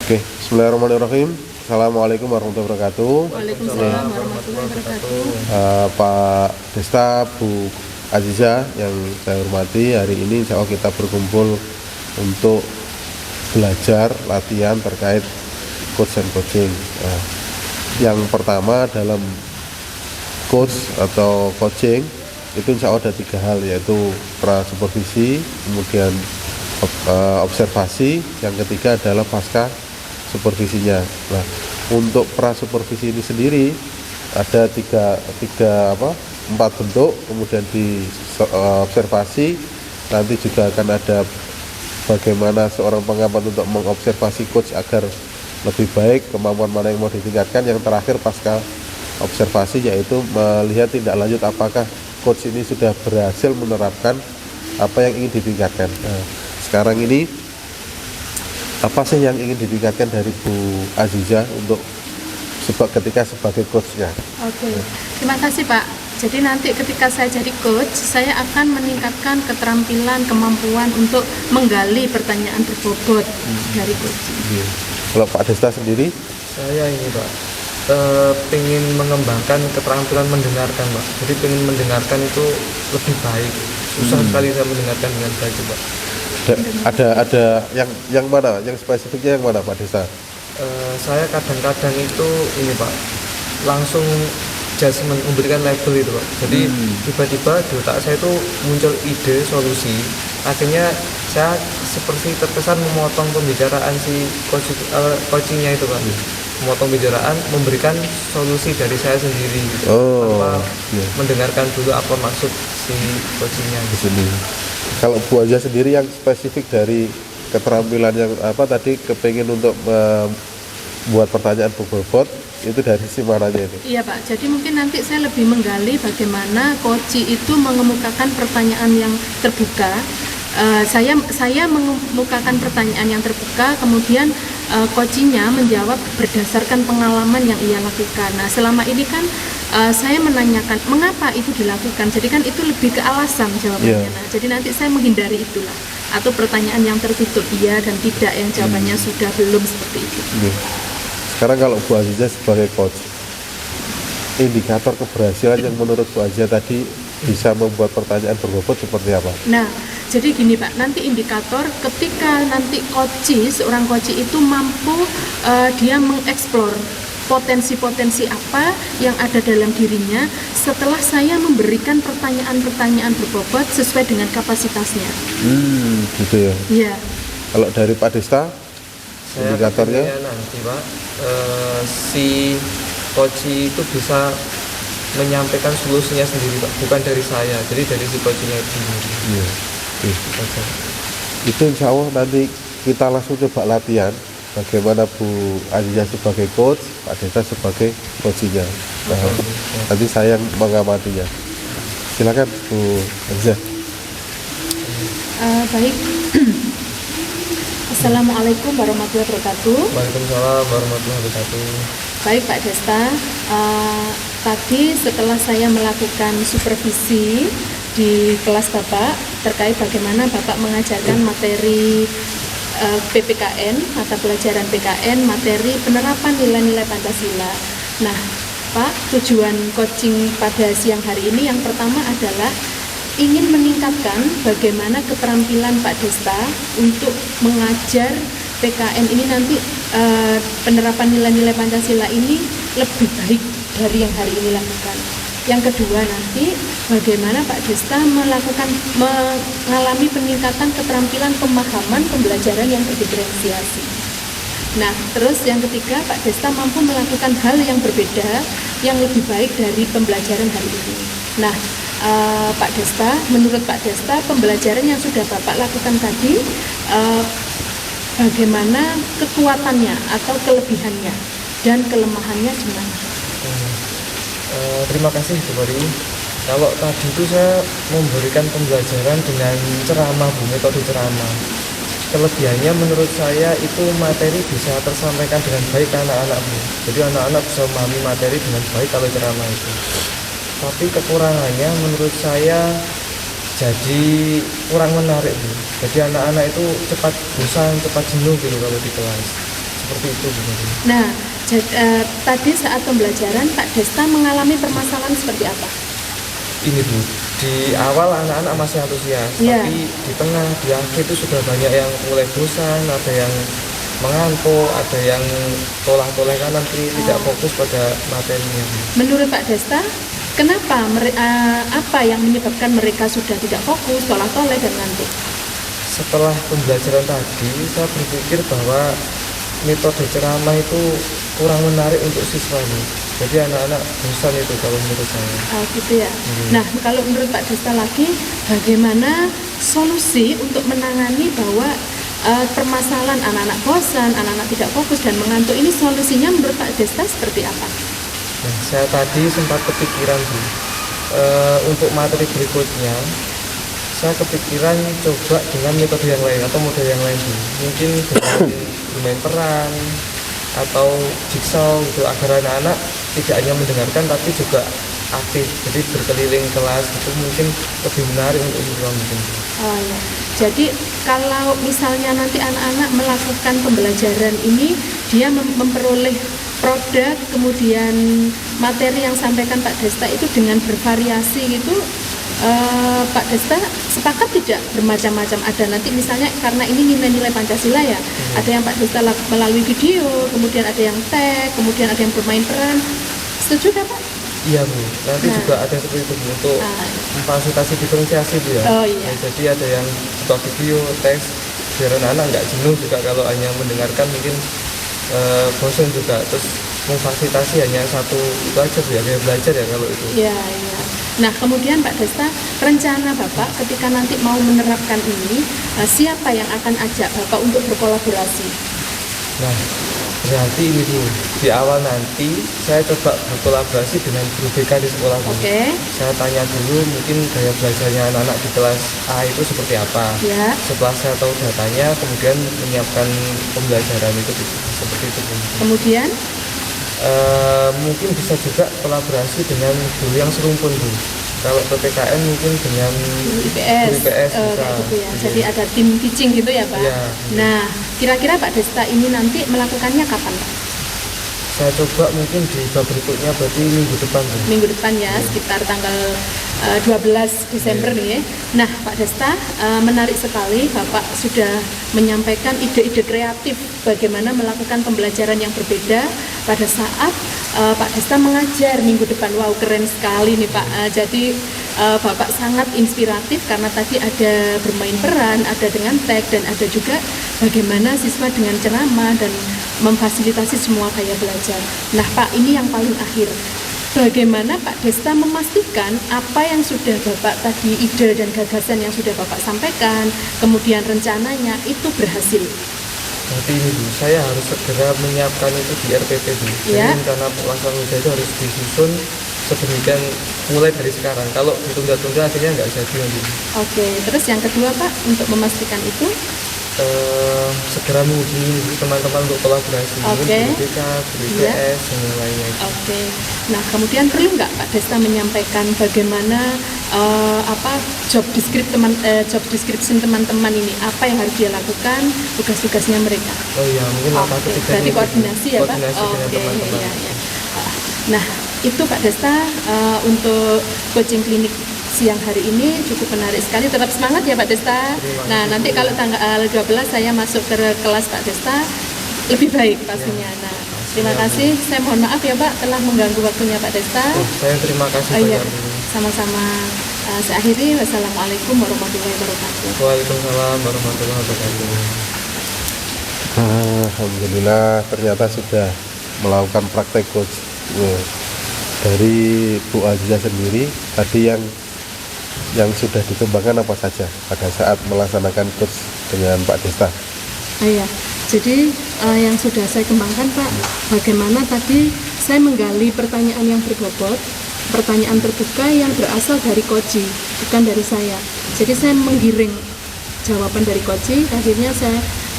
Oke, bismillahirrahmanirrahim. Assalamualaikum warahmatullahi wabarakatuh. Waalaikumsalam warahmatullahi wabarakatuh. Pak Desta, Bu Aziza yang saya hormati, hari ini insya Allah kita berkumpul untuk belajar latihan terkait coach and coaching. Yang pertama dalam coach atau coaching itu insya Allah ada 3 hal, yaitu pra-supervisi, kemudian observasi, yang ketiga adalah pasca supervisinya. Nah, untuk pra-supervisi ini sendiri ada 4 bentuk, kemudian di observasi nanti juga akan ada bagaimana seorang pengamat untuk mengobservasi coach agar lebih baik, kemampuan mana yang mau ditingkatkan. Yang terakhir pasca observasi, yaitu melihat tindak lanjut apakah coach ini sudah berhasil menerapkan apa yang ingin ditingkatkan. Nah, sekarang ini apa sih yang ingin ditingkatkan dari Bu Aziza untuk ketika sebagai coachnya? Oke, terima kasih Pak. Jadi nanti ketika saya jadi coach, saya akan meningkatkan keterampilan, kemampuan untuk menggali pertanyaan berbobot dari coach. Kalau Pak Desta sendiri? Saya ini Pak, pengen mengembangkan keterampilan mendengarkan Pak. Jadi pengen mendengarkan itu lebih baik. Susah sekali saya mendengarkan dengan baik Pak. Ada yang mana? Yang spesifiknya yang mana Pak Desta? Saya kadang-kadang itu ini Pak, langsung judgement, memberikan label itu Pak. Jadi tiba-tiba di otak saya itu muncul ide, solusi. Akhirnya saya seperti terkesan memotong pembicaraan si coachingnya itu Pak. Memotong pembicaraan, memberikan solusi dari saya sendiri tanpa mendengarkan dulu apa maksud si coachingnya di sini. Kalau Bu Aziza sendiri yang spesifik dari keterampilan yang tadi kepingin untuk membuat pertanyaan berbobot, itu dari sisi mananya itu? Iya Pak, jadi mungkin nanti saya lebih menggali bagaimana coach itu mengemukakan pertanyaan yang terbuka. Saya mengemukakan pertanyaan yang terbuka, kemudian coachingnya menjawab berdasarkan pengalaman yang ia lakukan. Nah, selama ini kan saya menanyakan mengapa itu dilakukan, jadi kan itu lebih ke alasan jawabannya. Nah, jadi nanti saya menghindari itulah, atau pertanyaan yang tertutup iya dan tidak yang jawabannya sudah belum, seperti itu. Sekarang kalau Bu Aziza sebagai coach, indikator keberhasilan yang menurut Bu Aziza tadi bisa membuat pertanyaan berbobot seperti apa? Nah, jadi gini Pak, nanti indikator ketika nanti seorang coach itu mampu dia mengeksplor potensi-potensi apa yang ada dalam dirinya setelah saya memberikan pertanyaan-pertanyaan berbobot sesuai dengan kapasitasnya. Gitu ya? Iya. Kalau dari Pak Desta, indikatornya? Nanti Pak, si coach itu bisa menyampaikan solusinya sendiri Pak, bukan dari saya, jadi dari si coachnya itu sendiri. Itu insya Allah nanti kita langsung coba latihan bagaimana Bu Aziza sebagai coach, Pak Desta sebagai coachnya. Nah, nanti saya yang mengamatinya. Silakan Bu Aziza. Baik. Assalamualaikum warahmatullahi wabarakatuh. Waalaikumsalam warahmatullahi wabarakatuh. Baik Pak Desta, tadi setelah saya melakukan supervisi di kelas Bapak terkait bagaimana Bapak mengajarkan materi PPKN, mata pelajaran PKN, materi penerapan nilai-nilai Pancasila. Nah Pak, tujuan coaching pada siang hari ini yang pertama adalah ingin meningkatkan bagaimana keterampilan Pak Desta untuk mengajar PKN ini nanti penerapan nilai-nilai Pancasila ini lebih baik dari yang hari ini lakukan. Yang kedua nanti bagaimana Pak Desta mengalami peningkatan keterampilan pemahaman pembelajaran yang berdiferensiasi. Nah, terus yang ketiga Pak Desta mampu melakukan hal yang berbeda yang lebih baik dari pembelajaran hari ini. Nah, Pak Desta, menurut Pak Desta pembelajaran yang sudah Bapak lakukan tadi bagaimana kekuatannya atau kelebihannya dan kelemahannya di mana? Terima kasih Bu Bari. Kalau tadi itu saya memberikan pembelajaran dengan ceramah, metode ceramah. Kelebihannya menurut saya itu materi bisa tersampaikan dengan baik ke anak-anak Bu. Jadi anak-anak bisa memahami materi dengan baik kalau ceramah itu. Tapi kekurangannya menurut saya jadi kurang menarik Bu. Jadi anak-anak itu cepat bosan, cepat jenuh gitu kalau di kelas. seperti itu sebenarnya. Nah, tadi saat pembelajaran Pak Desta mengalami permasalahan seperti apa? Ini Bu, di awal anak-anak masih antusias, Iya. tapi di tengah, di akhir itu sudah banyak yang mulai bosan, ada yang mengantuk, ada yang tolak-tolak kanan kiri, tidak fokus pada materinya. Menurut Pak Desta, kenapa apa yang menyebabkan mereka sudah tidak fokus, tolak-toleh dan ngantuk? Setelah pembelajaran tadi, saya berpikir bahwa metode ceramah itu kurang menarik untuk siswa ini. Jadi anak-anak bosan itu kalau menurut saya. Oh gitu ya. Nah, kalau menurut Pak Desta lagi, bagaimana solusi untuk menangani bahwa permasalahan anak-anak bosan, anak-anak tidak fokus dan mengantuk ini, solusinya menurut Pak Desta seperti apa? Nah, saya tadi sempat kepikiran Bu, untuk materi berikutnya saya kepikiran coba dengan metode yang lain atau model yang lain Bu. Mungkin dengan bermain peran atau jigsaw gitu, agar anak-anak tidak hanya mendengarkan tapi juga aktif, jadi berkeliling kelas itu mungkin lebih menarik untuk siswa mungkin. Oh ya. Jadi kalau misalnya nanti anak-anak melakukan pembelajaran ini, dia memperoleh produk, kemudian materi yang sampaikan Pak Desta itu dengan bervariasi gitu, Pak Desta sepakat tidak bermacam-macam? Ada nanti misalnya karena ini nilai-nilai Pancasila ya, ada yang Pak Desta melalui video, kemudian ada yang tag, kemudian ada yang bermain peran. Setuju nggak Pak? Iya Bu, nanti juga ada seperti itu Bu, untuk memfasilitasi diferensiasi Bu ya. Oh iya. Nah, jadi ada yang buka video, teks, biar anak-anak nggak jenuh juga kalau hanya mendengarkan mungkin bosan juga. Terus memfasilitasi hanya satu itu aja Bu ya, kayak belajar ya kalau itu. Iya, iya. Nah, kemudian Pak Desta, rencana Bapak ketika nanti mau menerapkan ini, siapa yang akan ajak Bapak untuk berkolaborasi? Nah, berarti ini Bu, di awal nanti saya coba berkolaborasi dengan guru BK di sekolah Bu. Oke. Saya tanya dulu mungkin gaya belajarnya anak-anak di kelas A itu seperti apa. Ya. Setelah saya tahu datanya, kemudian menyiapkan pembelajaran itu seperti itu Bu. Kemudian, mungkin bisa juga kolaborasi dengan guru yang serumpun Bu. Kalau PPKN mungkin dengan IPS, guru IPS bisa. kayak gitu ya. Iya. Jadi ada tim teaching gitu ya Pak? Iya. Nah, kira-kira Pak Desta ini nanti melakukannya kapan Pak? Saya coba mungkin di bab berikutnya, berarti minggu depan Bu. Minggu depan ya, sekitar tanggal 12 Desember nih. Nah, Pak Desta, menarik sekali Bapak sudah menyampaikan ide-ide kreatif bagaimana melakukan pembelajaran yang berbeda pada saat Pak Desta mengajar minggu depan. Wow, keren sekali nih Pak. Jadi Bapak sangat inspiratif karena tadi ada bermain peran, ada dengan tag, dan ada juga bagaimana siswa dengan ceramah dan memfasilitasi semua gaya belajar. Nah Pak, ini yang paling akhir. Bagaimana Pak Desta memastikan apa yang sudah Bapak tadi, ide dan gagasan yang sudah Bapak sampaikan, kemudian rencananya itu berhasil? Nanti ini Bu, saya harus segera menyiapkan itu di RPP Bu. Ya. Jadi rencana pelaksanaan usaha itu harus disusun sedemikian mulai dari sekarang. Kalau ditunda-tunda akhirnya nggak jadi nanti. Oke, terus yang kedua Pak, untuk memastikan itu? Segera menghubungi teman-teman untuk kolaborasi, Oke. mungkin guru BK, guru Iya. IPS, dan yang lainnya. Oke. Nah, kemudian perlu nggak Pak Desta menyampaikan bagaimana job description teman-teman ini, apa yang harus dia lakukan, tugas-tugasnya mereka? Oh iya, mungkin langkah Oke, ketiga berarti ini, koordinasi ya Pak? koordinasi dengan teman-teman. iya, iya. Nah, itu Pak Desta untuk coaching klinik siang hari ini cukup menarik sekali. Tetap semangat ya Pak Desta. Nah, nanti kalau tanggal 12 saya masuk ke kelas Pak Desta lebih baik pastinya. Nah, terima kasih. Saya mohon maaf ya Pak telah mengganggu waktunya Pak Desta. Saya terima kasih Iya, banyak Bu. sama-sama. Saya akhiri. Wassalamualaikum warahmatullahi wabarakatuh. Waalaikumsalam warahmatullahi wabarakatuh. Alhamdulillah ternyata sudah melakukan praktek coach. Dari Bu Aziza sendiri tadi yang sudah dikembangkan apa saja pada saat melaksanakan coach dengan Pak Desta? Iya, jadi yang sudah saya kembangkan Pak, bagaimana tadi saya menggali pertanyaan yang berbobot, pertanyaan terbuka yang berasal dari Koji, bukan dari saya. Jadi saya menggiring jawaban dari Koji, akhirnya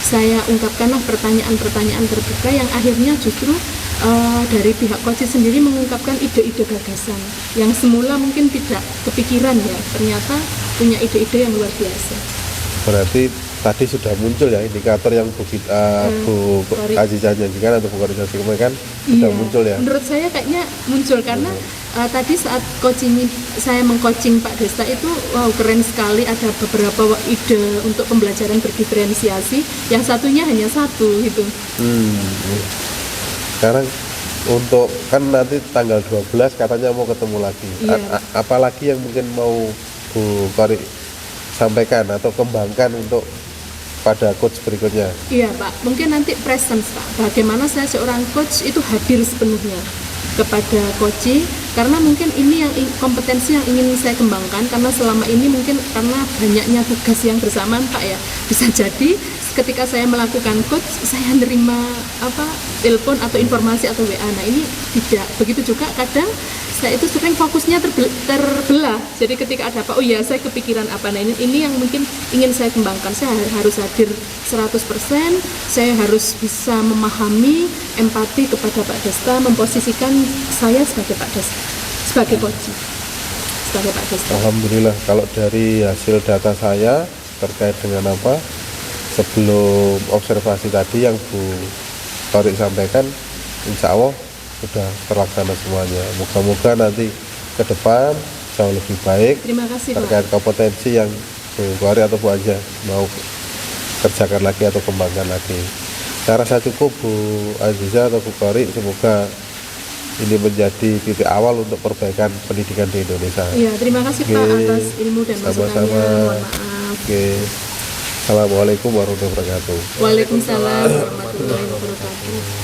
saya ungkapkanlah pertanyaan-pertanyaan terbuka yang akhirnya justru dari pihak Koji sendiri mengungkapkan ide-ide gagasan yang semula mungkin tidak kepikiran ya, ternyata punya ide-ide yang luar biasa. Berarti tadi sudah muncul ya indikator yang Bu Kori. Azizah janjikan atau Bu Kori janjikan sudah muncul ya. Menurut saya kayaknya muncul karena tadi saat saya mengcoaching Pak Desta itu wow keren sekali, ada beberapa ide untuk pembelajaran berdiferensiasi, yang satunya hanya satu gitu. Sekarang untuk kan nanti tanggal 12 katanya mau ketemu lagi. Iya. Apalagi yang mungkin mau Bu Kori sampaikan atau kembangkan untuk pada coach berikutnya? Iya Pak, mungkin nanti presence Pak, bagaimana saya seorang coach itu hadir sepenuhnya kepada coachee, karena mungkin ini yang kompetensi yang ingin saya kembangkan, karena selama ini mungkin karena banyaknya tugas yang bersamaan Pak ya, bisa jadi ketika saya melakukan coach saya nerima telepon atau informasi atau WA, nah ini tidak begitu juga, kadang saya itu sering fokusnya terbelah, jadi ketika ada apa, oh iya saya kepikiran apa, nah ini yang mungkin ingin saya kembangkan, saya harus hadir 100%, saya harus bisa memahami, empati kepada Pak Desta, memposisikan saya sebagai Pak Desta, sebagai coach, sebagai Pak Desta. Alhamdulillah, kalau dari hasil data saya terkait dengan sebelum observasi tadi yang Bu Kori sampaikan, insya Allah sudah terlaksana semuanya. Moga-moga nanti ke depan jauh lebih baik. Terima kasih terkait Pak. kompetensi yang Bu Kori atau Bu Aja mau kerjakan lagi atau kembangkan lagi. Saya rasa cukup Bu Azizah atau Bu Kori, semoga ini menjadi titik awal untuk perbaikan pendidikan di Indonesia. Iya, terima kasih Pak atas ilmu dan masukannya. Sama-sama. Mohon maaf. Oke. Assalamualaikum warahmatullahi wabarakatuh. Waalaikumsalam warahmatullahi wabarakatuh.